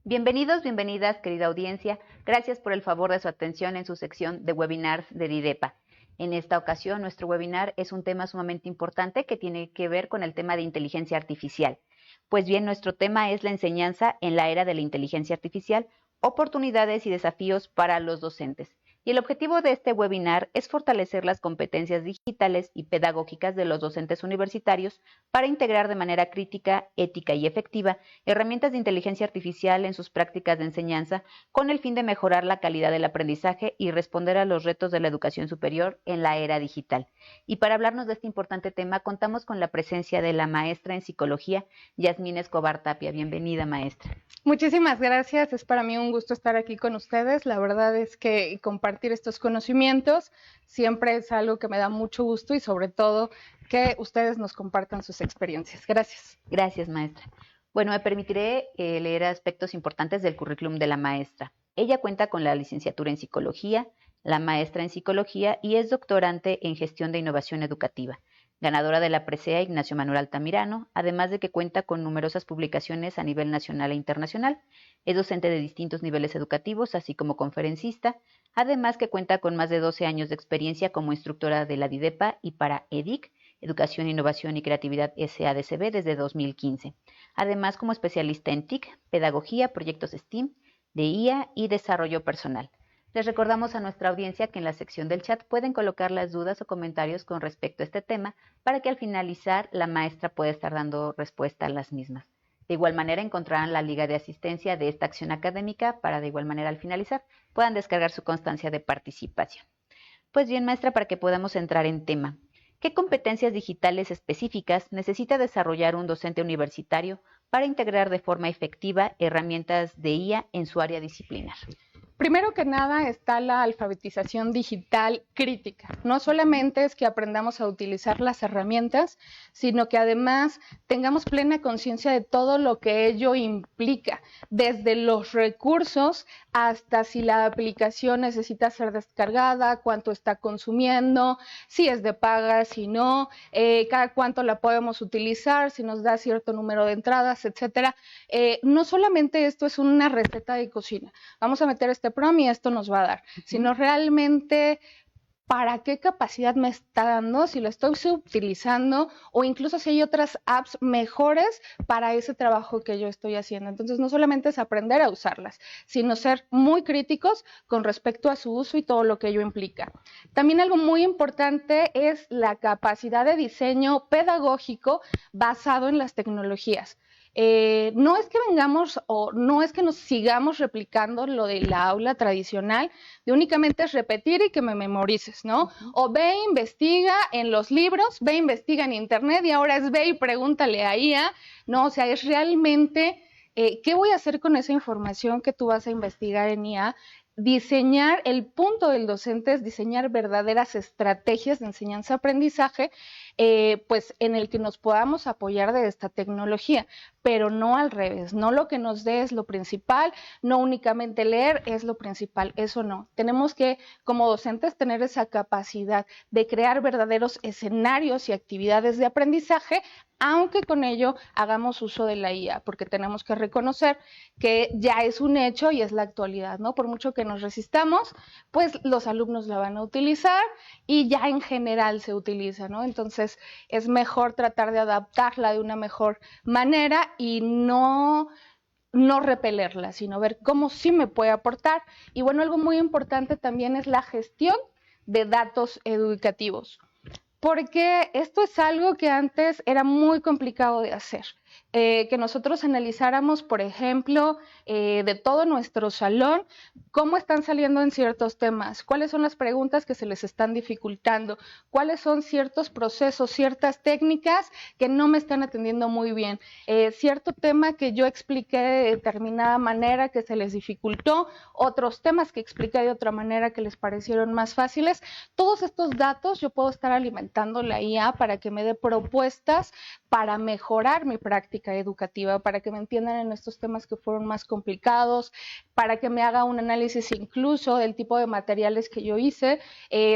Bienvenidos, bienvenidas, querida audiencia. Gracias por el favor de su atención en su sección de webinars de DIDEPA. En esta ocasión, nuestro webinar es un tema sumamente importante que tiene que ver con el tema de inteligencia artificial. Pues bien, nuestro tema es la enseñanza en la era de la inteligencia artificial, oportunidades y desafíos para los docentes. Y el objetivo de este webinar es fortalecer las competencias digitales y pedagógicas de los docentes universitarios para integrar de manera crítica, ética y efectiva herramientas de inteligencia artificial en sus prácticas de enseñanza con el fin de mejorar la calidad del aprendizaje y responder a los retos de la educación superior en la era digital. Y para hablarnos de este importante tema, contamos con la presencia de la maestra en psicología, Yasmín Escobar Tapia. Bienvenida, maestra. Muchísimas gracias, es para mí un gusto estar aquí con ustedes. La verdad es que compartir estos conocimientos siempre es algo que me da mucho gusto y sobre todo que ustedes nos compartan sus experiencias. Gracias. Gracias, maestra. Bueno, me permitiré leer aspectos importantes del currículum de la maestra. Ella cuenta con la licenciatura en psicología, la maestra en psicología y es doctorante en gestión de innovación educativa, ganadora de la presea Ignacio Manuel Altamirano, además de que cuenta con numerosas publicaciones a nivel nacional e internacional. Es docente de distintos niveles educativos, así como conferencista, además que cuenta con más de 12 años de experiencia como instructora de la DIDEPA y para EDIC, Educación, Innovación y Creatividad SADCB desde 2015. Además, como especialista en TIC, Pedagogía, Proyectos STEAM, de IA y Desarrollo Personal. Les recordamos a nuestra audiencia que en la sección del chat pueden colocar las dudas o comentarios con respecto a este tema para que al finalizar la maestra pueda estar dando respuesta a las mismas. De igual manera encontrarán la liga de asistencia de esta acción académica para de igual manera al finalizar puedan descargar su constancia de participación. Pues bien, maestra, para que podamos entrar en tema, ¿qué competencias digitales específicas necesita desarrollar un docente universitario para integrar de forma efectiva herramientas de IA en su área disciplinar? Primero que nada está la alfabetización digital crítica. No solamente es que aprendamos a utilizar las herramientas, sino que además tengamos plena conciencia de todo lo que ello implica, desde los recursos hasta si la aplicación necesita ser descargada, cuánto está consumiendo, si es de paga, si no, cada cuánto la podemos utilizar, si nos da cierto número de entradas, etcétera. No solamente esto es una receta de cocina. Vamos a meter este prom y esto nos va a dar, sino realmente para qué capacidad me está dando, si lo estoy utilizando o incluso si hay otras apps mejores para ese trabajo que yo estoy haciendo. Entonces no solamente es aprender a usarlas, sino ser muy críticos con respecto a su uso y todo lo que ello implica. También algo muy importante es la capacidad de diseño pedagógico basado en las tecnologías. No es que vengamos o no es que nos sigamos replicando lo de la aula tradicional, de únicamente es repetir y que me memorices, ¿no? O ve e investiga en los libros, ve e investiga en internet y ahora es ve y pregúntale a IA, ¿no? O sea, es realmente, ¿qué voy a hacer con esa información que tú vas a investigar en IA? Diseñar, el punto del docente es diseñar verdaderas estrategias de enseñanza-aprendizaje, pues en el que nos podamos apoyar de esta tecnología, pero no al revés, no lo que nos dé es lo principal, no únicamente leer es lo principal, eso no. Tenemos que, como docentes, tener esa capacidad de crear verdaderos escenarios y actividades de aprendizaje, aunque con ello hagamos uso de la IA, porque tenemos que reconocer que ya es un hecho y es la actualidad, ¿no? Por mucho que nos resistamos, pues los alumnos la van a utilizar y ya en general se utiliza, ¿no? Entonces es mejor tratar de adaptarla de una mejor manera y no repelerla, sino ver cómo sí me puede aportar. Y bueno, algo muy importante también es la gestión de datos educativos, porque esto es algo que antes era muy complicado de hacer. Que nosotros analizáramos, por ejemplo, de todo nuestro salón, cómo están saliendo en ciertos temas, cuáles son las preguntas que se les están dificultando, cuáles son ciertos procesos, ciertas técnicas que no me están atendiendo muy bien, cierto tema que yo expliqué de determinada manera que se les dificultó, otros temas que expliqué de otra manera que les parecieron más fáciles. Todos estos datos yo puedo estar alimentando la IA para que me dé propuestas para mejorar mi práctica educativa, para que me entiendan en estos temas que fueron más complicados, para que me haga un análisis incluso del tipo de materiales que yo hice,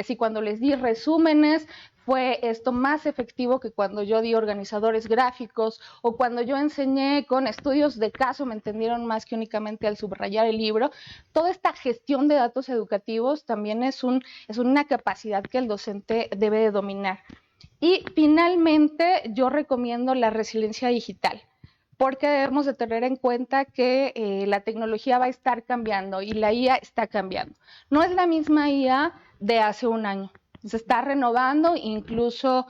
si cuando les di resúmenes fue esto más efectivo que cuando yo di organizadores gráficos o cuando yo enseñé con estudios de caso, me entendieron más que únicamente al subrayar el libro. Toda esta gestión de datos educativos también es una capacidad que el docente debe de dominar. Y finalmente yo recomiendo la resiliencia digital, porque debemos de tener en cuenta que la tecnología va a estar cambiando y la IA está cambiando. No es la misma IA de hace un año. Se está renovando, incluso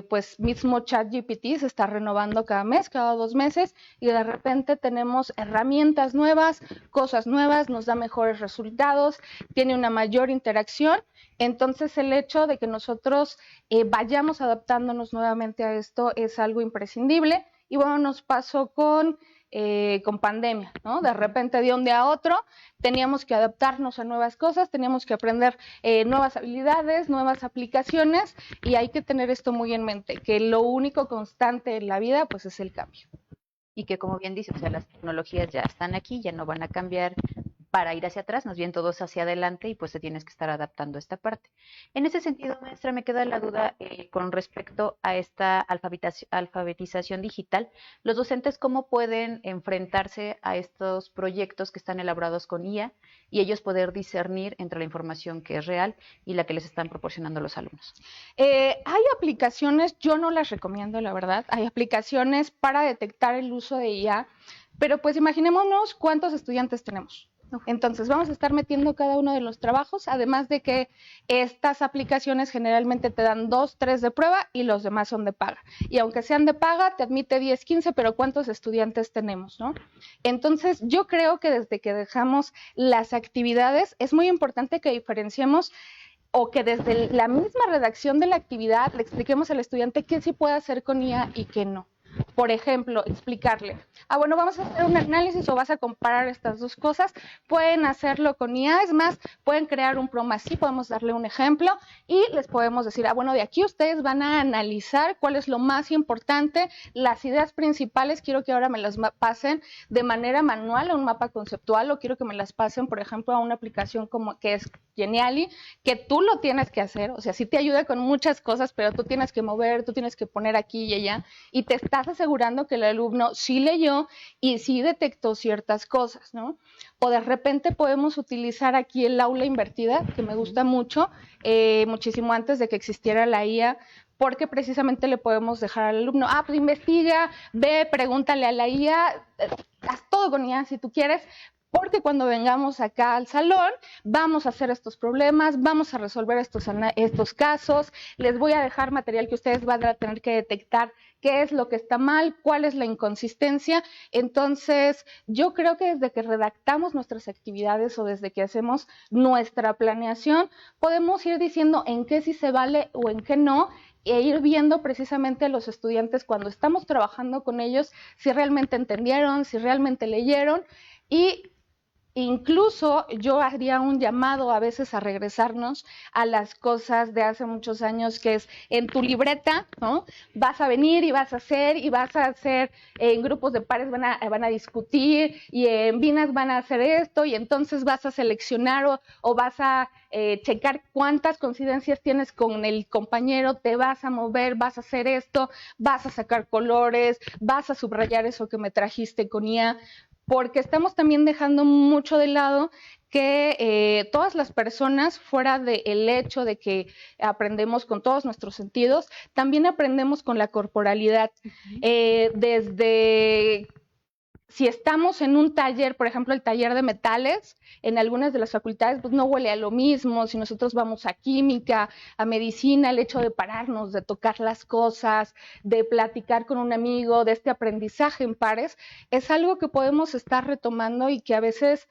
pues mismo ChatGPT se está renovando cada mes, cada 2 meses, y de repente tenemos herramientas nuevas, cosas nuevas, nos da mejores resultados, tiene una mayor interacción. Entonces el hecho de que nosotros vayamos adaptándonos nuevamente a esto es algo imprescindible. Y bueno, nos pasó con pandemia, ¿no? De repente, de un día a otro, teníamos que adaptarnos a nuevas cosas, teníamos que aprender nuevas habilidades, nuevas aplicaciones, y hay que tener esto muy en mente, que lo único constante en la vida, pues, es el cambio. Y que, como bien dice, o sea, las tecnologías ya están aquí, ya no van a cambiar para ir hacia atrás, más bien todos hacia adelante, y pues te tienes que estar adaptando a esta parte. En ese sentido, maestra, me queda la duda con respecto a esta alfabetización digital. Los docentes, ¿cómo pueden enfrentarse a estos proyectos que están elaborados con IA y ellos poder discernir entre la información que es real y la que les están proporcionando los alumnos? Hay aplicaciones, yo no las recomiendo, la verdad, hay aplicaciones para detectar el uso de IA, pero pues imaginémonos cuántos estudiantes tenemos. Entonces vamos a estar metiendo cada uno de los trabajos, además de que estas aplicaciones generalmente te dan 2, 3 de prueba y los demás son de paga. Y aunque sean de paga, te admite 10, 15, pero ¿cuántos estudiantes tenemos, no? Entonces yo creo que desde que dejamos las actividades es muy importante que diferenciemos o que desde la misma redacción de la actividad le expliquemos al estudiante qué sí puede hacer con IA y qué no. Por ejemplo, explicarle, bueno, vamos a hacer un análisis o vas a comparar estas dos cosas, pueden hacerlo con IA, es más, pueden crear un PROM así, podemos darle un ejemplo y les podemos decir, bueno, de aquí ustedes van a analizar cuál es lo más importante, las ideas principales, quiero que ahora me las pasen de manera manual a un mapa conceptual o quiero que me las pasen, por ejemplo, a una aplicación como que es Genially, que tú lo tienes que hacer, o sea, sí te ayuda con muchas cosas, pero tú tienes que mover, tú tienes que poner aquí y allá, y te estás asegurando que el alumno sí leyó y sí detectó ciertas cosas, ¿no? O de repente podemos utilizar aquí el aula invertida, que me gusta mucho, muchísimo antes de que existiera la IA, porque precisamente le podemos dejar al alumno, pues investiga, ve, pregúntale a la IA, haz todo con IA si tú quieres, porque cuando vengamos acá al salón vamos a hacer estos problemas, vamos a resolver estos casos, les voy a dejar material que ustedes van a tener que detectar qué es lo que está mal, cuál es la inconsistencia. Entonces, yo creo que desde que redactamos nuestras actividades o desde que hacemos nuestra planeación, podemos ir diciendo en qué sí se vale o en qué no, e ir viendo precisamente a los estudiantes cuando estamos trabajando con ellos si realmente entendieron, si realmente leyeron. Y incluso yo haría un llamado a veces a regresarnos a las cosas de hace muchos años, que es en tu libreta, ¿no? Vas a venir y vas a hacer en grupos de pares van a discutir y en binas van a hacer esto y entonces vas a seleccionar o vas a checar cuántas coincidencias tienes con el compañero, te vas a mover, vas a hacer esto, vas a sacar colores, vas a subrayar eso que me trajiste con IA, porque estamos también dejando mucho de lado que todas las personas, fuera del hecho de que aprendemos con todos nuestros sentidos, también aprendemos con la corporalidad. Desde si estamos en un taller, por ejemplo, el taller de metales, en algunas de las facultades pues no huele a lo mismo. Si nosotros vamos a química, a medicina, el hecho de pararnos, de tocar las cosas, de platicar con un amigo, de este aprendizaje en pares, es algo que podemos estar retomando y que a veces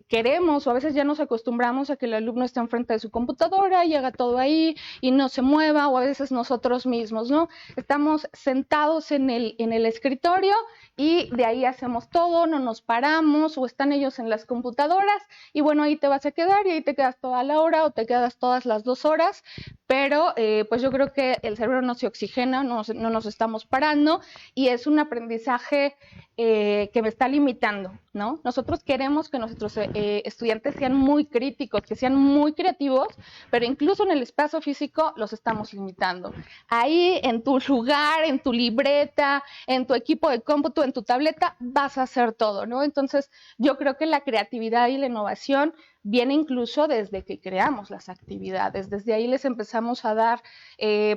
queremos o a veces ya nos acostumbramos a que el alumno esté enfrente de su computadora y haga todo ahí y no se mueva, o a veces nosotros mismos, ¿no? Estamos sentados en el escritorio y de ahí hacemos todo, no nos paramos, o están ellos en las computadoras y bueno, ahí te vas a quedar y ahí te quedas toda la hora o te quedas todas las 2 horas, pero pues yo creo que el cerebro no se oxigena, no nos estamos parando y es un aprendizaje que me está limitando, ¿no? Nosotros queremos que nuestros estudiantes sean muy críticos, que sean muy creativos, pero incluso en el espacio físico los estamos limitando. Ahí en tu lugar, en tu libreta, en tu equipo de cómputo, en tu tableta, vas a hacer todo, ¿no? Entonces yo creo que la creatividad y la innovación viene incluso desde que creamos las actividades. Desde ahí les empezamos a dar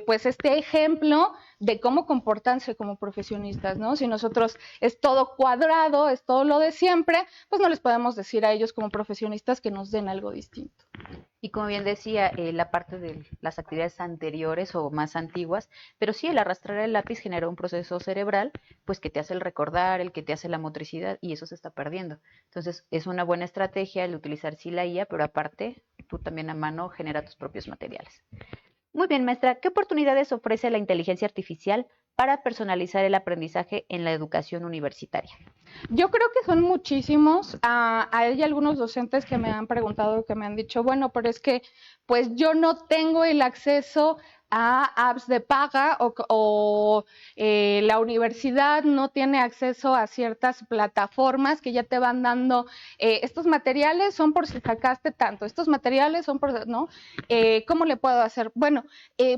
pues este ejemplo de cómo comportarse como profesionistas, ¿no? Si nosotros es todo cuadrado, es todo lo de siempre, pues no les podemos decir a ellos como profesionistas que nos den algo distinto. Y como bien decía, la parte de las actividades anteriores o más antiguas, pero sí, el arrastrar el lápiz genera un proceso cerebral, pues que te hace el recordar, el que te hace la motricidad, y eso se está perdiendo. Entonces, es una buena estrategia el utilizar sí la IA, pero aparte, tú también a mano genera tus propios materiales. Muy bien, maestra, ¿qué oportunidades ofrece la inteligencia artificial para personalizar el aprendizaje en la educación universitaria? Yo creo que son muchísimos. Hay algunos docentes que me han preguntado, que me han dicho, bueno, pero es que pues yo no tengo el acceso a apps de paga o la universidad no tiene acceso a ciertas plataformas que ya te van dando, estos materiales son por si sacaste tanto, estos materiales son por, ¿no? ¿Cómo le puedo hacer? Bueno,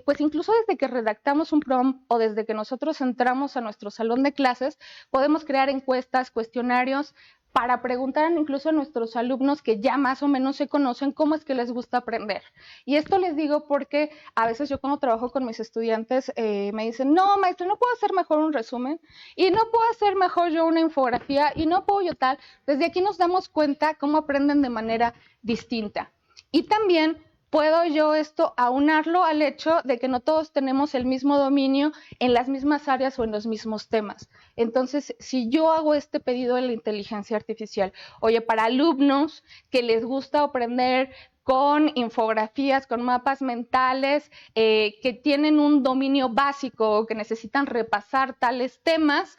pues incluso desde que redactamos un prompt o desde que nosotros entramos a nuestro salón de clases, podemos crear encuestas, cuestionarios, para preguntar incluso a nuestros alumnos que ya más o menos se conocen cómo es que les gusta aprender. Y esto les digo porque a veces yo cuando trabajo con mis estudiantes me dicen, no, maestro, no puedo hacer mejor un resumen y no puedo hacer mejor yo una infografía y no puedo yo tal. Desde aquí nos damos cuenta cómo aprenden de manera distinta. Y también puedo yo esto aunarlo al hecho de que no todos tenemos el mismo dominio en las mismas áreas o en los mismos temas. Entonces, si yo hago este pedido de la inteligencia artificial, oye, para alumnos que les gusta aprender con infografías, con mapas mentales, que tienen un dominio básico, que necesitan repasar tales temas,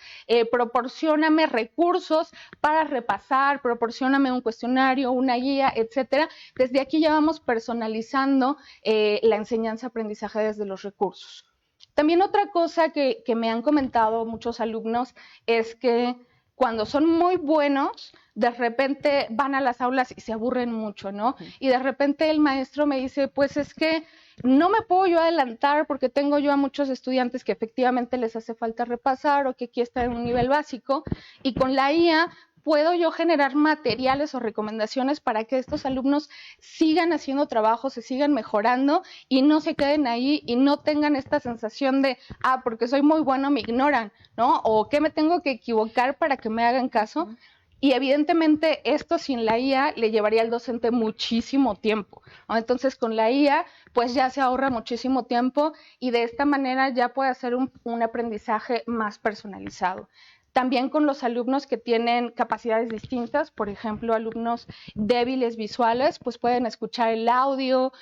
proporcióname recursos para repasar, proporcióname un cuestionario, una guía, etcétera. Desde aquí ya vamos personalizando la enseñanza-aprendizaje desde los recursos. También otra cosa que me han comentado muchos alumnos es que cuando son muy buenos, de repente van a las aulas y se aburren mucho, ¿no? Y de repente el maestro me dice, pues es que no me puedo yo adelantar porque tengo yo a muchos estudiantes que efectivamente les hace falta repasar o que aquí están en un nivel básico y con la IA puedo yo generar materiales o recomendaciones para que estos alumnos sigan haciendo trabajo, se sigan mejorando y no se queden ahí y no tengan esta sensación de, porque soy muy bueno me ignoran, ¿no? O ¿qué me tengo que equivocar para que me hagan caso? Y evidentemente esto sin la IA le llevaría al docente muchísimo tiempo, ¿no? Entonces con la IA pues ya se ahorra muchísimo tiempo y de esta manera ya puede hacer un aprendizaje más personalizado. También con los alumnos que tienen capacidades distintas, por ejemplo, alumnos débiles visuales, pues pueden escuchar el audio,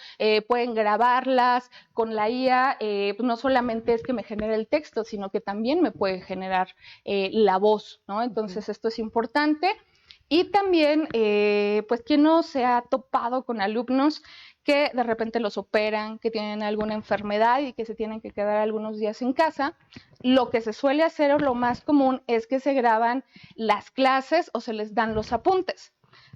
pueden grabarlas. Con la IA, no solamente es que me genere el texto, sino que también me puede generar la voz, ¿no? Entonces, esto es importante. Y también, pues, ¿quién no se ha topado con alumnos que de repente los operan, que tienen alguna enfermedad y que se tienen que quedar algunos días en casa? Lo que se suele hacer o lo más común es que se graban las clases o se les dan los apuntes.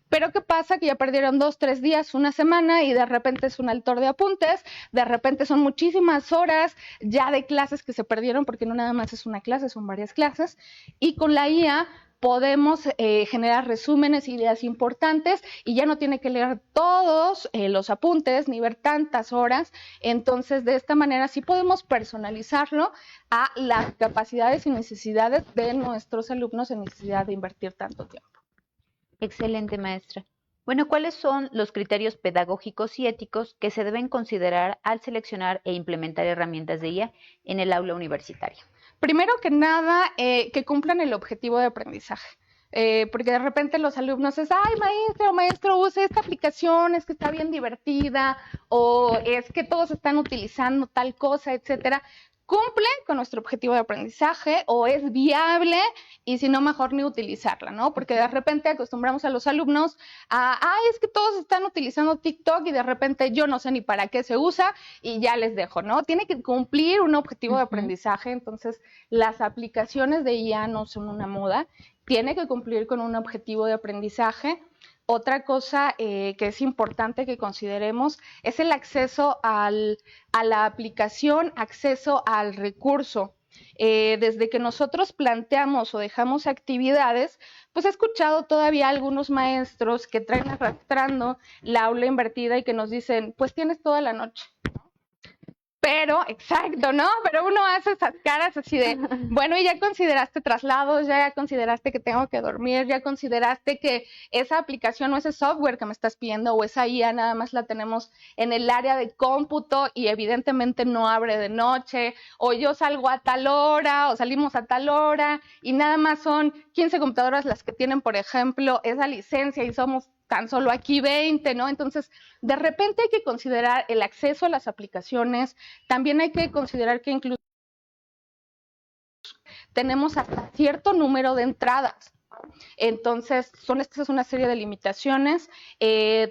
Pero ¿qué pasa? Que ya perdieron 2, 3 días, una semana y de repente es un altor de apuntes, de repente son muchísimas horas ya de clases que se perdieron porque no nada más es una clase, son varias clases. Y con la IA podemos generar resúmenes, ideas importantes y ya no tiene que leer todos los apuntes ni ver tantas horas. Entonces, de esta manera sí podemos personalizarlo a las capacidades y necesidades de nuestros alumnos en necesidad de invertir tanto tiempo. Excelente, maestra. Bueno, ¿cuáles son los criterios pedagógicos y éticos que se deben considerar al seleccionar e implementar herramientas de IA en el aula universitaria? Primero que nada, que cumplan el objetivo de aprendizaje. Porque de repente los alumnos es, ay, maestro, use esta aplicación, es que está bien divertida, o es que todos están utilizando tal cosa, etcétera. cumple con nuestro objetivo de aprendizaje o es viable y si no, mejor ni utilizarla, ¿no? Porque de repente acostumbramos a los alumnos a, es que todos están utilizando TikTok y de repente yo no sé ni para qué se usa y ya les dejo, ¿no? Tiene que cumplir un objetivo de aprendizaje, entonces las aplicaciones de IA no son una moda, tiene que cumplir con un objetivo de aprendizaje. Otra cosa que es importante que consideremos es el acceso a la aplicación, acceso al recurso. Desde que nosotros planteamos o dejamos actividades, pues he escuchado todavía algunos maestros que traen arrastrando la aula invertida y que nos dicen, pues tienes toda la noche. Pero, exacto, ¿no? Pero uno hace esas caras así de, bueno, y ya consideraste traslados, ya consideraste que tengo que dormir, ya consideraste que esa aplicación o ese software que me estás pidiendo o esa IA nada más la tenemos en el área de cómputo y evidentemente no abre de noche, o yo salgo a tal hora o salimos a tal hora y nada más son 15 computadoras las que tienen, por ejemplo, esa licencia y somos tan solo aquí 20, ¿no? Entonces, de repente hay que considerar el acceso a las aplicaciones, también hay que considerar que incluso tenemos hasta cierto número de entradas. Entonces, esta es una serie de limitaciones.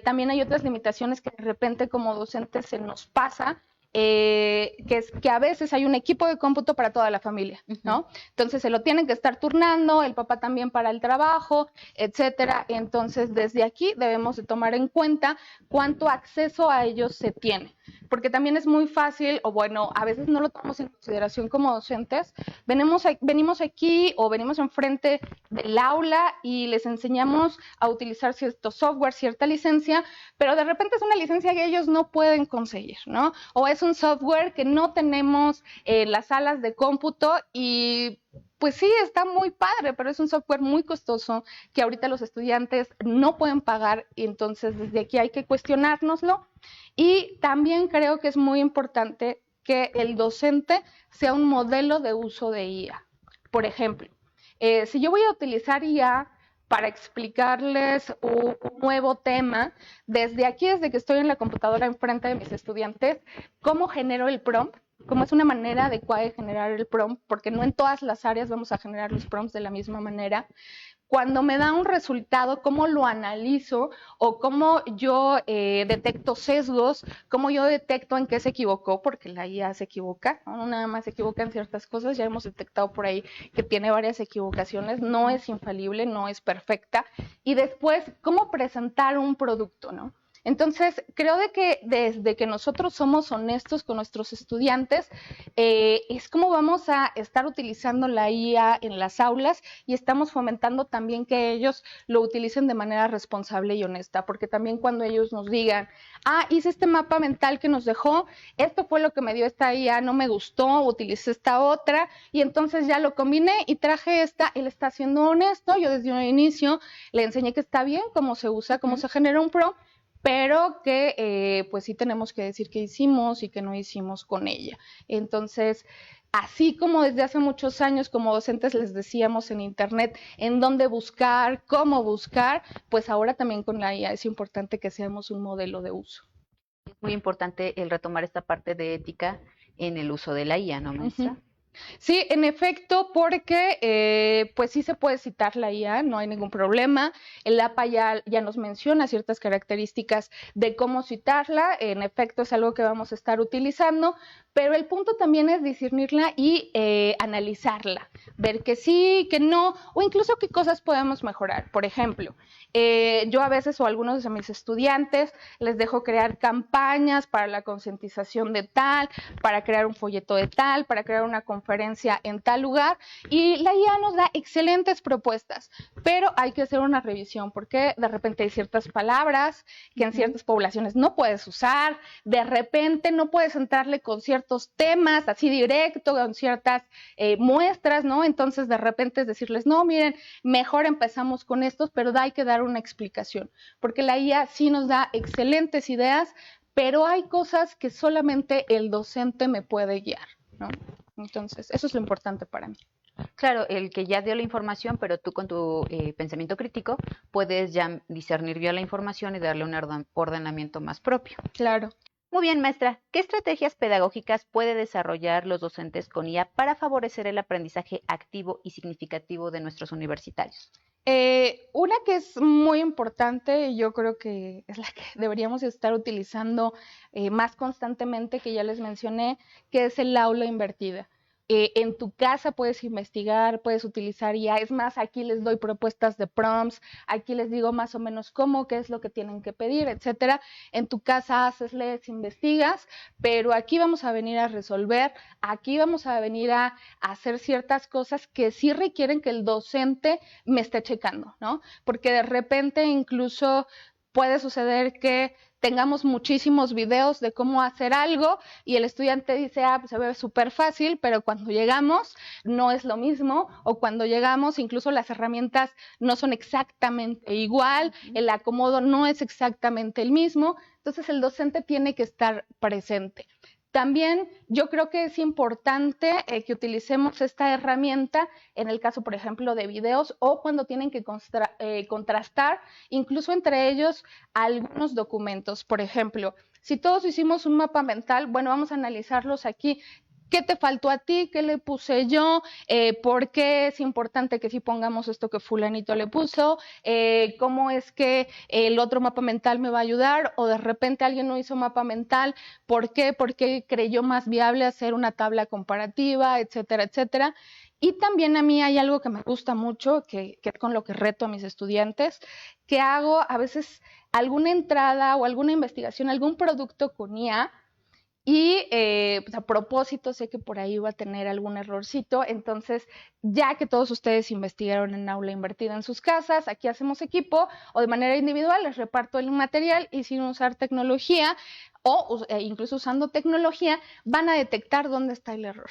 También hay otras limitaciones que de repente como docentes se nos pasa, que es que a veces hay un equipo de cómputo para toda la familia, ¿no? Entonces se lo tienen que estar turnando, el papá también para el trabajo, etcétera. Entonces, desde aquí debemos de tomar en cuenta cuánto acceso a ellos se tiene, porque también es muy fácil, o bueno, a veces no lo tomamos en consideración como docentes. Venimos aquí o venimos enfrente del aula y les enseñamos a utilizar cierto software, cierta licencia, pero de repente es una licencia que ellos no pueden conseguir, ¿no? O es un software que no tenemos en las salas de cómputo y pues sí, está muy padre, pero es un software muy costoso que ahorita los estudiantes no pueden pagar y entonces desde aquí hay que cuestionárnoslo. Y también creo que es muy importante que el docente sea un modelo de uso de IA. Por ejemplo, si yo voy a utilizar IA para explicarles un nuevo tema, desde que estoy en la computadora enfrente de mis estudiantes, ¿cómo genero el prompt? ¿Cómo es una manera adecuada de generar el prompt? Porque no en todas las áreas vamos a generar los prompts de la misma manera. Cuando me da un resultado, cómo lo analizo o cómo yo detecto sesgos, cómo yo detecto en qué se equivocó, porque la IA se equivoca, no nada más se equivoca en ciertas cosas, ya hemos detectado por ahí que tiene varias equivocaciones, no es infalible, no es perfecta, y después, cómo presentar un producto, ¿no? Entonces, creo de que desde que nosotros somos honestos con nuestros estudiantes, es como vamos a estar utilizando la IA en las aulas y estamos fomentando también que ellos lo utilicen de manera responsable y honesta, porque también cuando ellos nos digan, hice este mapa mental que nos dejó, esto fue lo que me dio esta IA, no me gustó, utilicé esta otra y entonces ya lo combiné y traje esta, él está siendo honesto, yo desde un inicio le enseñé que está bien, cómo se usa, cómo se genera un prompt, pero que pues sí tenemos que decir qué hicimos y qué no hicimos con ella. Entonces, así como desde hace muchos años como docentes les decíamos en internet en dónde buscar, cómo buscar, pues ahora también con la IA es importante que seamos un modelo de uso. Es muy importante el retomar esta parte de ética en el uso de la IA, ¿no, maestra? Sí, en efecto, porque pues sí se puede citar la IA, no hay ningún problema. El APA ya nos menciona ciertas características de cómo citarla, en efecto es algo que vamos a estar utilizando, pero el punto también es discernirla y analizarla, ver que sí, que no, o incluso qué cosas podemos mejorar. Por ejemplo, yo a veces o a algunos de mis estudiantes les dejo crear campañas para la concientización de tal, para crear un folleto de tal, para crear una conferencia en tal lugar y la IA nos da excelentes propuestas, pero hay que hacer una revisión porque de repente hay ciertas palabras que en ciertas poblaciones no puedes usar, de repente no puedes entrarle con ciertos temas así directo, con ciertas muestras, ¿no? Entonces de repente es decirles, no, miren, mejor empezamos con estos, pero hay que dar una explicación, porque la IA sí nos da excelentes ideas, pero hay cosas que solamente el docente me puede guiar, ¿no? Entonces, eso es lo importante para mí. Claro, el que ya dio la información, pero tú con tu pensamiento crítico puedes ya discernir bien la información y darle un ordenamiento más propio. Claro. Muy bien, maestra. ¿Qué estrategias pedagógicas puede desarrollar los docentes con IA para favorecer el aprendizaje activo y significativo de nuestros universitarios? Una que es muy importante y yo creo que es la que deberíamos estar utilizando más constantemente, que ya les mencioné, que es el aula invertida. En tu casa puedes investigar, puedes utilizar IA. Es más, aquí les doy propuestas de prompts, aquí les digo más o menos cómo, qué es lo que tienen que pedir, etcétera. En tu casa haces, lees, investigas, pero aquí vamos a venir a resolver, aquí vamos a venir a hacer ciertas cosas que sí requieren que el docente me esté checando, ¿no? Porque de repente incluso puede suceder que tengamos muchísimos videos de cómo hacer algo y el estudiante dice, pues se ve súper fácil, pero cuando llegamos no es lo mismo, o cuando llegamos incluso las herramientas no son exactamente igual, el acomodo no es exactamente el mismo, entonces el docente tiene que estar presente. También yo creo que es importante que utilicemos esta herramienta en el caso, por ejemplo, de videos o cuando tienen que contrastar incluso entre ellos algunos documentos. Por ejemplo, si todos hicimos un mapa mental, bueno, vamos a analizarlos aquí. ¿Qué te faltó a ti? ¿Qué le puse yo? ¿Por qué es importante que sí pongamos esto que fulanito le puso? ¿Cómo es que el otro mapa mental me va a ayudar? O de repente alguien no hizo mapa mental, ¿por qué? Porque creyó más viable hacer una tabla comparativa, etcétera, etcétera. Y también a mí hay algo que me gusta mucho, que es con lo que reto a mis estudiantes, que hago a veces alguna entrada o alguna investigación, algún producto con IA, y pues a propósito, sé que por ahí va a tener algún errorcito, entonces ya que todos ustedes investigaron en aula invertida en sus casas, aquí hacemos equipo o de manera individual les reparto el material y sin usar tecnología o incluso usando tecnología van a detectar dónde está el error.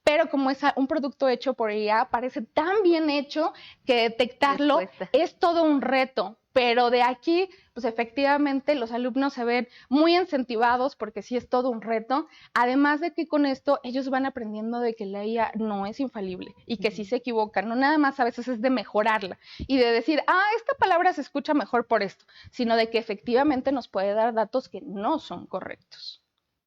Pero como es un producto hecho por IA, parece tan bien hecho que detectarlo es todo un reto. Pero de aquí, pues efectivamente los alumnos se ven muy incentivados porque sí es todo un reto. Además de que con esto ellos van aprendiendo de que la IA no es infalible y que sí se equivocan. No nada más a veces es de mejorarla y de decir, esta palabra se escucha mejor por esto, sino de que efectivamente nos puede dar datos que no son correctos.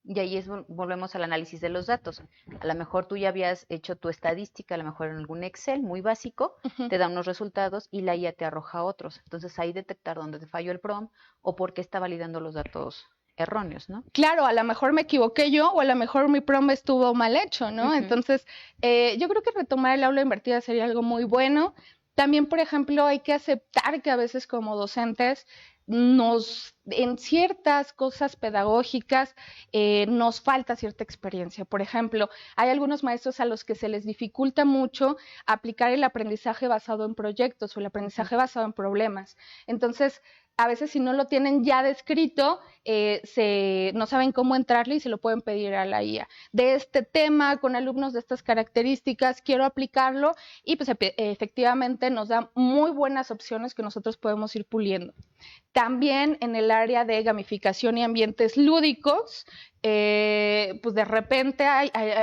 Y ahí volvemos al análisis de los datos. A lo mejor tú ya habías hecho tu estadística, a lo mejor en algún Excel muy básico, te da unos resultados y la IA te arroja otros. Entonces ahí detectar dónde te falló el prompt o por qué está validando los datos erróneos, ¿no? Claro, a lo mejor me equivoqué yo o a lo mejor mi prompt estuvo mal hecho, ¿no? Entonces, yo creo que retomar el aula invertida sería algo muy bueno. También, por ejemplo, hay que aceptar que a veces como docentes en ciertas cosas pedagógicas nos falta cierta experiencia. Por ejemplo, hay algunos maestros a los que se les dificulta mucho aplicar el aprendizaje basado en proyectos o el aprendizaje basado en problemas. Entonces, a veces si no lo tienen ya descrito, no saben cómo entrarle y se lo pueden pedir a la IA. De este tema, con alumnos de estas características, quiero aplicarlo y pues efectivamente nos da muy buenas opciones que nosotros podemos ir puliendo. También en el área de gamificación y ambientes lúdicos, pues de repente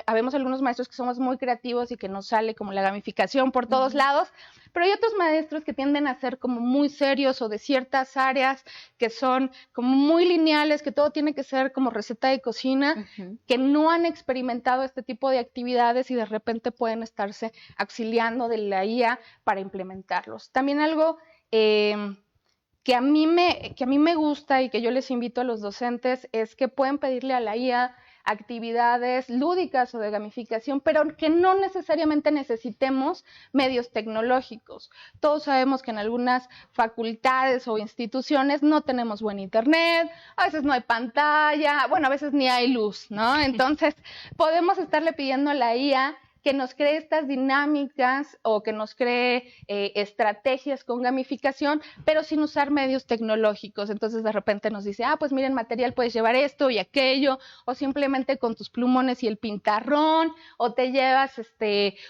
habemos algunos maestros que somos muy creativos y que nos sale como la gamificación por todos lados, pero hay otros maestros que tienden a ser como muy serios o de ciertas áreas que son como muy lineales, que todo tiene que ser como receta de cocina, que no han experimentado este tipo de actividades y de repente pueden estarse auxiliando de la IA para implementarlos. También algo que a mí me gusta y que yo les invito a los docentes es que pueden pedirle a la IA actividades lúdicas o de gamificación, pero que no necesariamente necesitemos medios tecnológicos. Todos sabemos que en algunas facultades o instituciones no tenemos buen internet, a veces no hay pantalla, bueno, a veces ni hay luz, ¿no? Entonces, podemos estarle pidiendo a la IA que nos cree estas dinámicas o que nos cree estrategias con gamificación, pero sin usar medios tecnológicos. Entonces de repente nos dice, pues miren, material puedes llevar esto y aquello, o simplemente con tus plumones y el pintarrón, o te llevas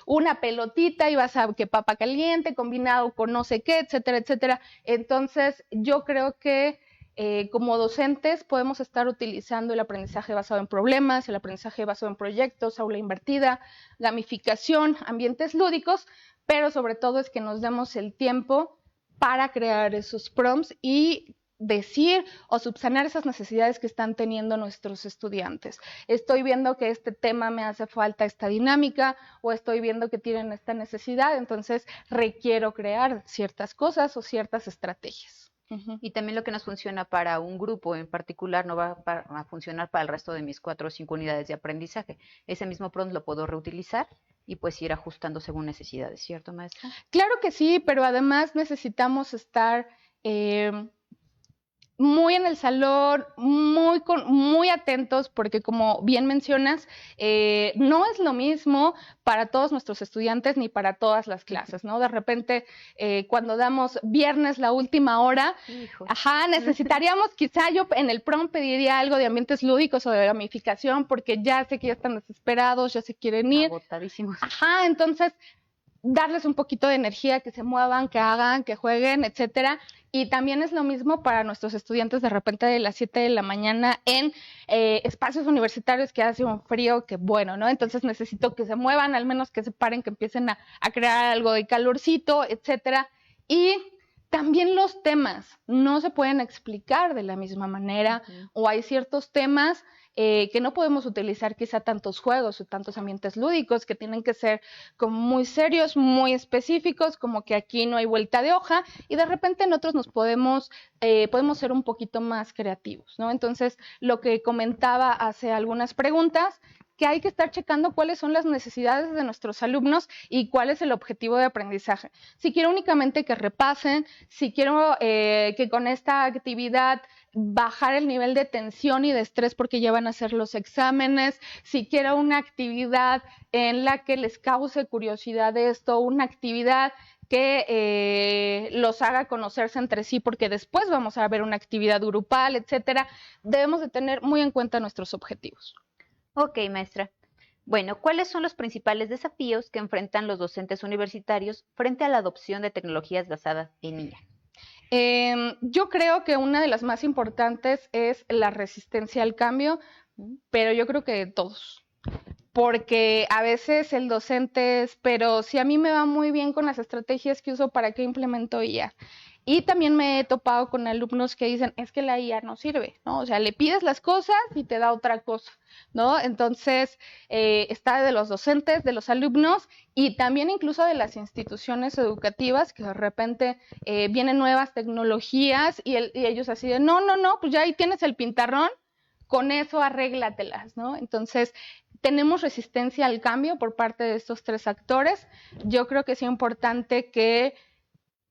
una pelotita y vas a que papa caliente combinado con no sé qué, etcétera, etcétera. Entonces yo creo que como docentes podemos estar utilizando el aprendizaje basado en problemas, el aprendizaje basado en proyectos, aula invertida, gamificación, ambientes lúdicos, pero sobre todo es que nos demos el tiempo para crear esos prompts y decir o subsanar esas necesidades que están teniendo nuestros estudiantes. Estoy viendo que este tema me hace falta esta dinámica o estoy viendo que tienen esta necesidad, entonces requiero crear ciertas cosas o ciertas estrategias. Y también lo que nos funciona para un grupo en particular no va a funcionar para el resto de mis 4 o 5 unidades de aprendizaje. Ese mismo prompt lo puedo reutilizar y pues ir ajustando según necesidades, ¿cierto, maestra? Claro que sí, pero además necesitamos estar muy en el salón, muy atentos, porque como bien mencionas, no es lo mismo para todos nuestros estudiantes ni para todas las clases, ¿no? De repente, cuando damos viernes la última hora, necesitaríamos, quizá yo en el prompt pediría algo de ambientes lúdicos o de gamificación, porque ya sé que ya están desesperados, ya se quieren ir. Agotadísimos. Entonces darles un poquito de energía, que se muevan, que hagan, que jueguen, etcétera. Y también es lo mismo para nuestros estudiantes de repente de las 7 de la mañana en espacios universitarios que hace un frío que bueno, ¿no? Entonces necesito que se muevan, al menos que se paren, que empiecen a crear algo de calorcito, etcétera. Y también los temas no se pueden explicar de la misma manera, o hay ciertos temas que no podemos utilizar quizá tantos juegos o tantos ambientes lúdicos, que tienen que ser como muy serios, muy específicos, como que aquí no hay vuelta de hoja, y de repente nosotros nos podemos ser un poquito más creativos, ¿no? Entonces, lo que comentaba hace algunas preguntas, que hay que estar checando cuáles son las necesidades de nuestros alumnos y cuál es el objetivo de aprendizaje. Si quiero únicamente que repasen, si quiero que con esta actividad bajar el nivel de tensión y de estrés porque ya van a hacer los exámenes, si quiero una actividad en la que les cause curiosidad esto, una actividad que los haga conocerse entre sí, porque después vamos a ver una actividad grupal, etcétera. Debemos de tener muy en cuenta nuestros objetivos. Ok, maestra. Bueno, ¿cuáles son los principales desafíos que enfrentan los docentes universitarios frente a la adopción de tecnologías basadas en IA? Yo creo que una de las más importantes es la resistencia al cambio, pero yo creo que todos. Porque a veces el docente es, pero si a mí me va muy bien con las estrategias que uso, ¿para qué implemento IA? Y también me he topado con alumnos que dicen, es que la IA no sirve, ¿no? O sea, le pides las cosas y te da otra cosa, ¿no? Entonces, está de los docentes, de los alumnos y también incluso de las instituciones educativas, que de repente vienen nuevas tecnologías y ellos así de, no, pues ya ahí tienes el pintarrón, con eso arréglatelas, ¿no? Entonces, tenemos resistencia al cambio por parte de estos 3 actores. Yo creo que es importante que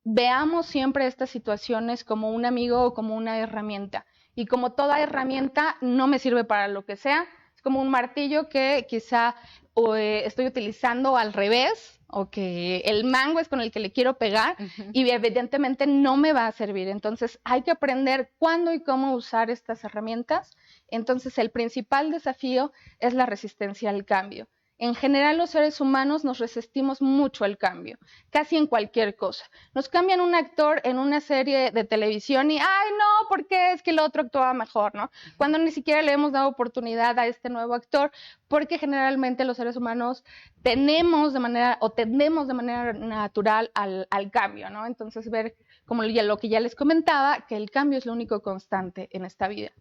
veamos siempre estas situaciones como un amigo o como una herramienta. Y como toda herramienta, no me sirve para lo que sea. Es como un martillo que quizá estoy utilizando al revés, o que el mango es con el que le quiero pegar, y evidentemente no me va a servir. Entonces hay que aprender cuándo y cómo usar estas herramientas. Entonces el principal desafío es la resistencia al cambio. En general, los seres humanos nos resistimos mucho al cambio, casi en cualquier cosa. Nos cambian un actor en una serie de televisión y, ¡ay, no! ¿Por qué? Es que el otro actuaba mejor, ¿no? Cuando ni siquiera le hemos dado oportunidad a este nuevo actor, porque generalmente los seres humanos tendemos de manera natural al cambio, ¿no? Entonces, ver como lo que ya les comentaba, que el cambio es lo único constante en esta vida.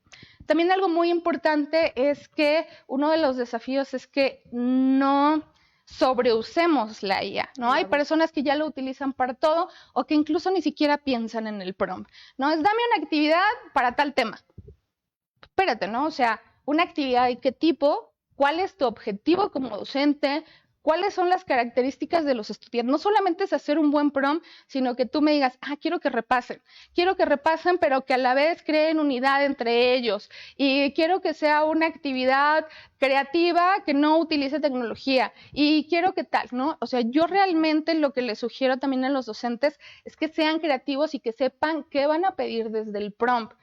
También algo muy importante es que uno de los desafíos es que no sobreusemos la IA, ¿no? Hay personas que ya lo utilizan para todo o que incluso ni siquiera piensan en el prompt, ¿no? Es dame una actividad para tal tema. Espérate, ¿no? O sea, una actividad de qué tipo, cuál es tu objetivo como docente, cuáles son las características de los estudiantes. No solamente es hacer un buen prompt, sino que tú me digas, quiero que repasen, pero que a la vez creen unidad entre ellos. Y quiero que sea una actividad creativa que no utilice tecnología. Y quiero que tal, ¿no? O sea, yo realmente lo que les sugiero también a los docentes es que sean creativos y que sepan qué van a pedir desde el prompt.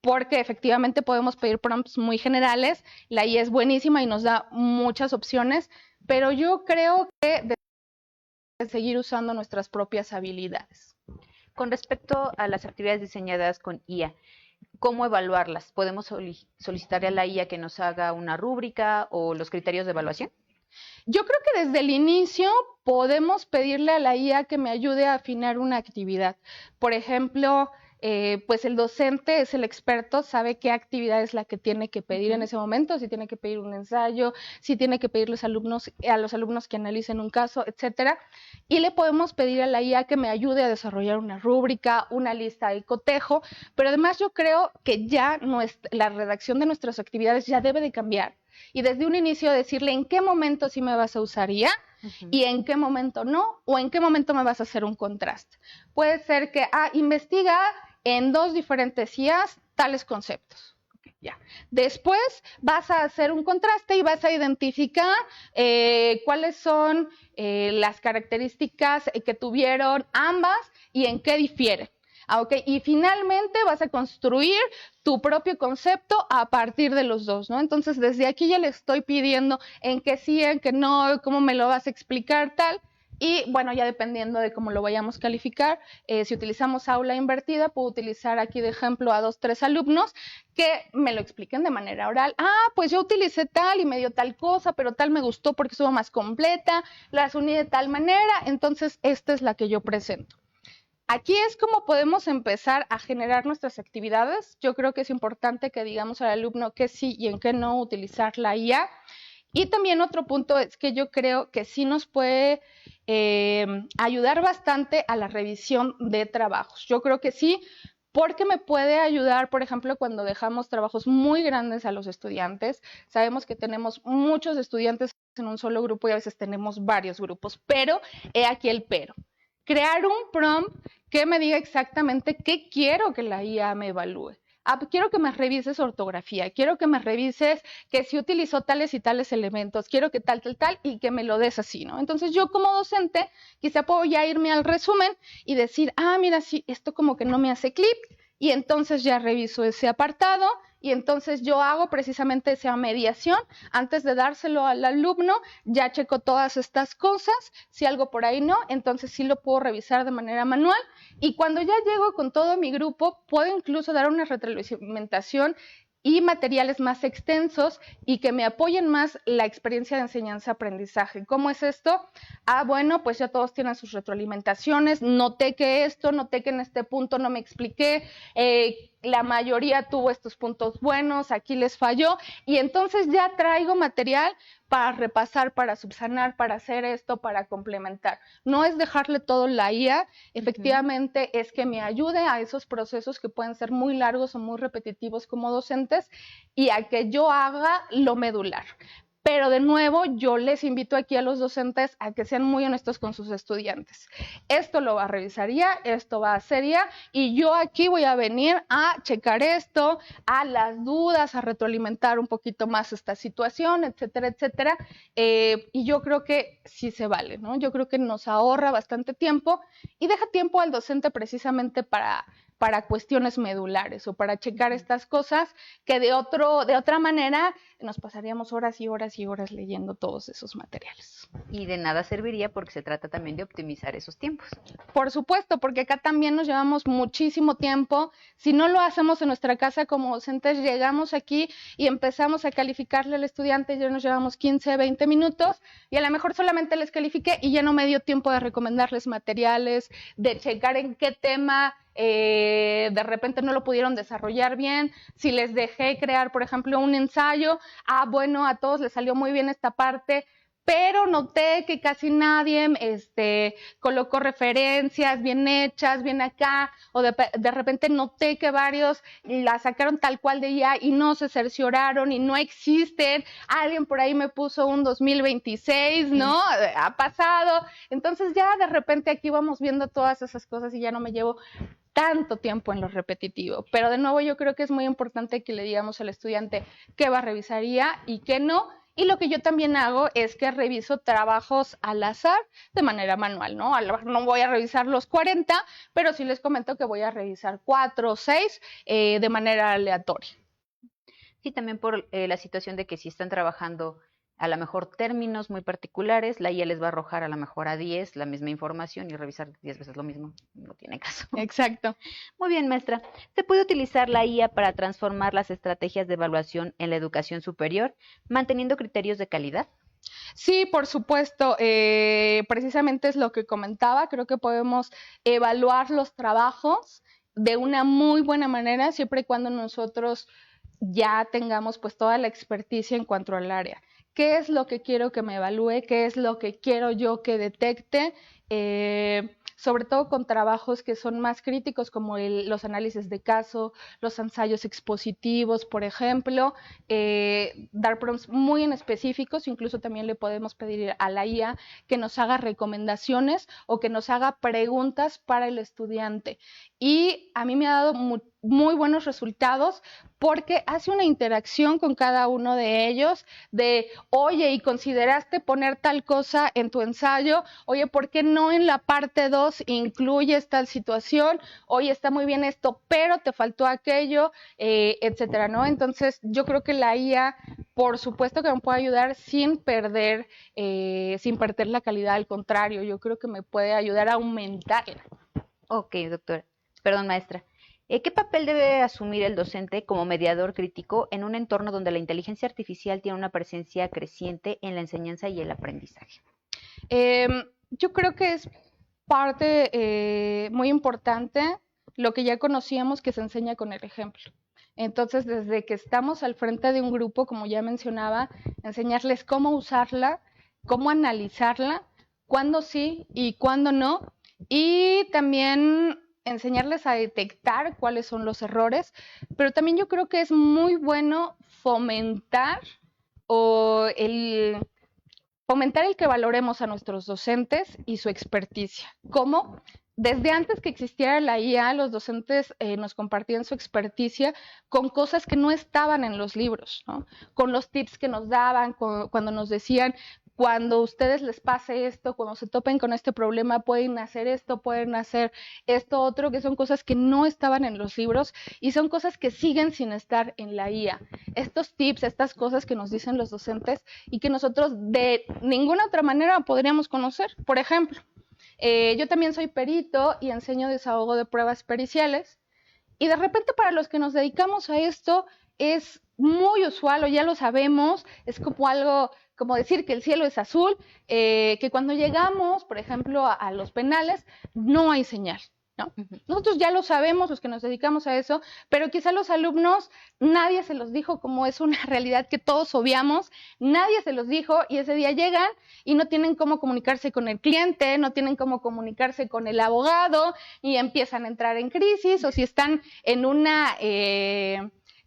Porque efectivamente podemos pedir prompts muy generales, la IA es buenísima y nos da muchas opciones, pero yo creo que debemos seguir usando nuestras propias habilidades. Con respecto a las actividades diseñadas con IA, ¿cómo evaluarlas? ¿Podemos solicitarle a la IA que nos haga una rúbrica o los criterios de evaluación? Yo creo que desde el inicio podemos pedirle a la IA que me ayude a afinar una actividad. Por ejemplo, pues el docente es el experto, sabe qué actividad es la que tiene que pedir en ese momento, si tiene que pedir un ensayo, si tiene que pedir a los alumnos que analicen un caso, etcétera. Y le podemos pedir a la IA que me ayude a desarrollar una rúbrica, una lista de cotejo, pero además yo creo que ya la redacción de nuestras actividades ya debe de cambiar. Y desde un inicio decirle en qué momento sí me vas a usar IA y en qué momento no, o en qué momento me vas a hacer un contraste. Puede ser que, investiga en 2 diferentes IAs tales conceptos. Ya. Después vas a hacer un contraste y vas a identificar cuáles son las características que tuvieron ambas y en qué difieren. Okay. Y finalmente vas a construir tu propio concepto a partir de los dos, ¿no? Entonces, desde aquí ya le estoy pidiendo en qué sí, en qué no, cómo me lo vas a explicar, tal. Y bueno, ya dependiendo de cómo lo vayamos a calificar, si utilizamos aula invertida, puedo utilizar aquí de ejemplo a 2, 3 alumnos que me lo expliquen de manera oral. Pues yo utilicé tal y me dio tal cosa, pero tal me gustó porque estuvo más completa, las uní de tal manera, entonces esta es la que yo presento. Aquí es como podemos empezar a generar nuestras actividades. Yo creo que es importante que digamos al alumno qué sí y en qué no utilizar la IA. Y también otro punto es que yo creo que sí nos puede ayudar bastante a la revisión de trabajos. Yo creo que sí, porque me puede ayudar, por ejemplo, cuando dejamos trabajos muy grandes a los estudiantes. Sabemos que tenemos muchos estudiantes en un solo grupo y a veces tenemos varios grupos, pero he aquí el pero. Crear un prompt que me diga exactamente qué quiero que la IA me evalúe. Quiero que me revises ortografía, quiero que me revises que si utilizó tales y tales elementos, quiero que tal, y que me lo des así, ¿no? Entonces yo como docente quizá puedo ya irme al resumen y decir, mira, sí, esto como que no me hace clic, y entonces ya reviso ese apartado, y entonces yo hago precisamente esa mediación. Antes de dárselo al alumno, ya checo todas estas cosas, si algo por ahí no, entonces sí lo puedo revisar de manera manual, y cuando ya llego con todo mi grupo, puedo incluso dar una retroalimentación y materiales más extensos y que me apoyen más la experiencia de enseñanza-aprendizaje. ¿Cómo es esto? Bueno, pues ya todos tienen sus retroalimentaciones, noté que en este punto no me expliqué, la mayoría tuvo estos puntos buenos, aquí les falló, y entonces ya traigo material para repasar, para subsanar, para hacer esto, para complementar. No es dejarle todo la IA, efectivamente es que me ayude a esos procesos que pueden ser muy largos o muy repetitivos como docentes y a que yo haga lo medular. Pero de nuevo, yo les invito aquí a los docentes a que sean muy honestos con sus estudiantes. Esto lo va a revisar IA, esto va a hacer IA, y yo aquí voy a venir a checar esto, a las dudas, a retroalimentar un poquito más esta situación, etcétera, etcétera. Y yo creo que sí se vale, ¿no? Yo creo que nos ahorra bastante tiempo y deja tiempo al docente precisamente para cuestiones medulares o para checar estas cosas que de otra manera nos pasaríamos horas y horas y horas leyendo todos esos materiales. Y de nada serviría porque se trata también de optimizar esos tiempos. Por supuesto, porque acá también nos llevamos muchísimo tiempo. Si no lo hacemos en nuestra casa como docentes, llegamos aquí y empezamos a calificarle al estudiante, ya nos llevamos 15, 20 minutos y a lo mejor solamente les califiqué y ya no me dio tiempo de recomendarles materiales, de checar en qué tema de repente no lo pudieron desarrollar bien, si les dejé crear, por ejemplo, un ensayo, bueno, a todos les salió muy bien esta parte, pero noté que casi nadie colocó referencias bien hechas, bien acá, o de repente noté que varios la sacaron tal cual de IA y no se cercioraron y no existen. Alguien por ahí me puso un 2026, ¿no? Ha pasado. Entonces ya de repente aquí vamos viendo todas esas cosas y ya no me llevo tanto tiempo en lo repetitivo, pero de nuevo yo creo que es muy importante que le digamos al estudiante qué va a revisar IA y qué no, y lo que yo también hago es que reviso trabajos al azar de manera manual, ¿no? A lo mejor no voy a revisar los 40, pero sí les comento que voy a revisar 4 o 6 de manera aleatoria. Sí, también por la situación de que si están trabajando a lo mejor términos muy particulares, la IA les va a arrojar a lo mejor a 10 la misma información y revisar 10 veces lo mismo. No tiene caso. Exacto. Muy bien, maestra. ¿Se puede utilizar la IA para transformar las estrategias de evaluación en la educación superior, manteniendo criterios de calidad? Sí, por supuesto. Precisamente es lo que comentaba. Creo que podemos evaluar los trabajos de una muy buena manera, siempre y cuando nosotros ya tengamos pues toda la experticia en cuanto al área. ¿Qué es lo que quiero que me evalúe? ¿Qué es lo que quiero yo que detecte? Sobre todo con trabajos que son más críticos como los análisis de caso, los ensayos expositivos, por ejemplo, dar prompts muy en específicos, incluso también le podemos pedir a la IA que nos haga recomendaciones o que nos haga preguntas para el estudiante. Y a mí me ha dado muy buenos resultados porque hace una interacción con cada uno de ellos de, oye, ¿y consideraste poner tal cosa en tu ensayo? Oye, ¿por qué no en la parte 2 incluyes tal situación? Oye, está muy bien esto, pero te faltó aquello, etcétera, ¿no? Entonces, yo creo que la IA, por supuesto que me puede ayudar sin perder la calidad, al contrario, yo creo que me puede ayudar a aumentarla. Ok, doctora. Perdón, maestra. ¿Qué papel debe asumir el docente como mediador crítico en un entorno donde la inteligencia artificial tiene una presencia creciente en la enseñanza y el aprendizaje? Yo creo que es parte muy importante lo que ya conocíamos, que se enseña con el ejemplo. Entonces, desde que estamos al frente de un grupo, como ya mencionaba, enseñarles cómo usarla, cómo analizarla, cuándo sí y cuándo no, y también enseñarles a detectar cuáles son los errores, pero también yo creo que es muy bueno fomentar o fomentar el que valoremos a nuestros docentes y su experticia. ¿Cómo? Desde antes que existiera la IA, los docentes nos compartían su experticia con cosas que no estaban en los libros, ¿no? Con los tips que nos daban, cuando nos decían, cuando a ustedes les pase esto, cuando se topen con este problema, pueden hacer esto, pueden hacer esto otro, que son cosas que no estaban en los libros y son cosas que siguen sin estar en la IA. Estos tips, estas cosas que nos dicen los docentes y que nosotros de ninguna otra manera podríamos conocer. Por ejemplo, yo también soy perito y enseño desahogo de pruebas periciales y de repente para los que nos dedicamos a esto es muy usual o ya lo sabemos, es como algo, como decir que el cielo es azul, que cuando llegamos, por ejemplo, a los penales, no hay señal. ¿No? Nosotros ya lo sabemos, los que nos dedicamos a eso, pero quizá los alumnos, nadie se los dijo, como es una realidad que todos obviamos, nadie se los dijo y ese día llegan y no tienen cómo comunicarse con el cliente, no tienen cómo comunicarse con el abogado y empiezan a entrar en crisis, o si están en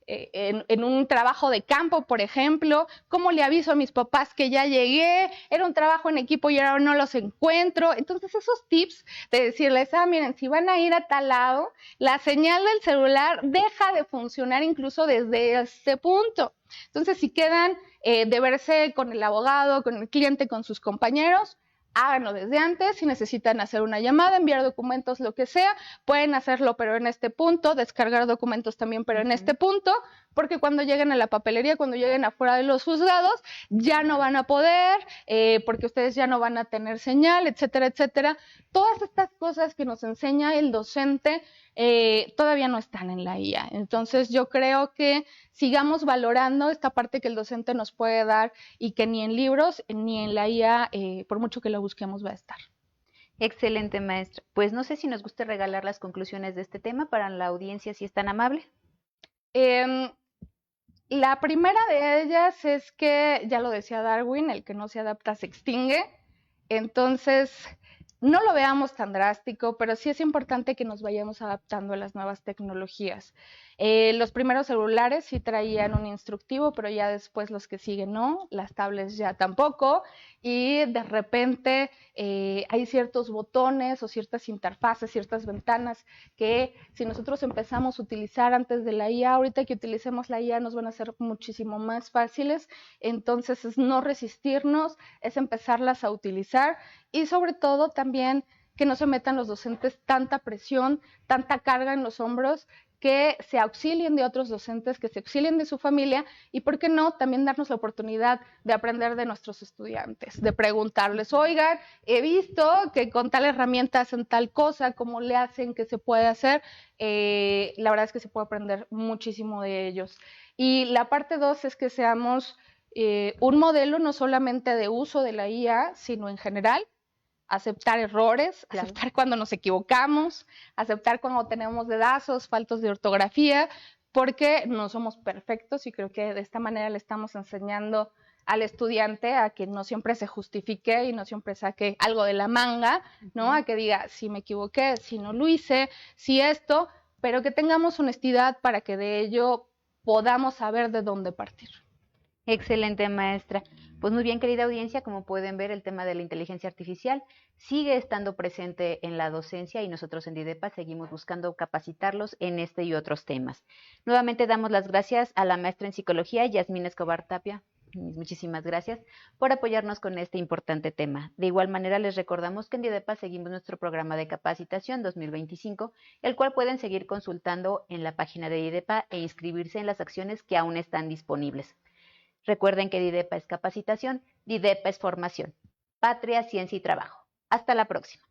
en un trabajo de campo, por ejemplo, ¿cómo le aviso a mis papás que ya llegué? Era un trabajo en equipo y ahora no los encuentro. Entonces, esos tips de decirles, miren, si van a ir a tal lado, la señal del celular deja de funcionar incluso desde este punto. Entonces, si quedan de verse con el abogado, con el cliente, con sus compañeros, háganlo desde antes. Si necesitan hacer una llamada, enviar documentos, lo que sea, pueden hacerlo, pero en este punto, descargar documentos también, pero en este punto, porque cuando lleguen a la papelería, cuando lleguen afuera de los juzgados, ya no van a poder, porque ustedes ya no van a tener señal, etcétera, etcétera. Todas estas cosas que nos enseña el docente todavía no están en la IA. Entonces, yo creo que sigamos valorando esta parte que el docente nos puede dar y que ni en libros ni en la IA, por mucho que lo busquemos, va a estar. Excelente, maestra. Pues no sé si nos gusta regalar las conclusiones de este tema para la audiencia, si es tan amable. La primera de ellas es que, ya lo decía Darwin, el que no se adapta se extingue. Entonces, no lo veamos tan drástico, pero sí es importante que nos vayamos adaptando a las nuevas tecnologías. Los primeros celulares sí traían un instructivo, pero ya después los que siguen no, las tablets ya tampoco, y de repente hay ciertos botones o ciertas interfaces, ciertas ventanas que si nosotros empezamos a utilizar antes de la IA, ahorita que utilicemos la IA nos van a ser muchísimo más fáciles, entonces es no resistirnos, es empezarlas a utilizar y sobre todo también que no se metan los docentes tanta presión, tanta carga en los hombros, que se auxilien de otros docentes, que se auxilien de su familia y, ¿por qué no?, también darnos la oportunidad de aprender de nuestros estudiantes, de preguntarles, oigan, he visto que con tal herramienta hacen tal cosa, ¿cómo le hacen? ¿Qué se puede hacer? La verdad es que se puede aprender muchísimo de ellos. Y la parte 2 es que seamos un modelo no solamente de uso de la IA, sino en general, aceptar errores, Claro. aceptar cuando nos equivocamos, aceptar cuando tenemos dedazos, faltos de ortografía, porque no somos perfectos y creo que de esta manera le estamos enseñando al estudiante a que no siempre se justifique y no siempre saque algo de la manga, ¿no? A que diga, si me equivoqué, si no lo hice, si esto, pero que tengamos honestidad para que de ello podamos saber de dónde partir. Excelente, maestra. Pues muy bien, querida audiencia, como pueden ver, el tema de la inteligencia artificial sigue estando presente en la docencia y nosotros en DIDEPA seguimos buscando capacitarlos en este y otros temas. Nuevamente damos las gracias a la maestra en psicología, Yasmín Escobar Tapia. Muchísimas gracias por apoyarnos con este importante tema. De igual manera, les recordamos que en DIDEPA seguimos nuestro programa de capacitación 2025, el cual pueden seguir consultando en la página de DIDEPA e inscribirse en las acciones que aún están disponibles. Recuerden que DIDEPA es capacitación, DIDEPA es formación. Patria, ciencia y trabajo. Hasta la próxima.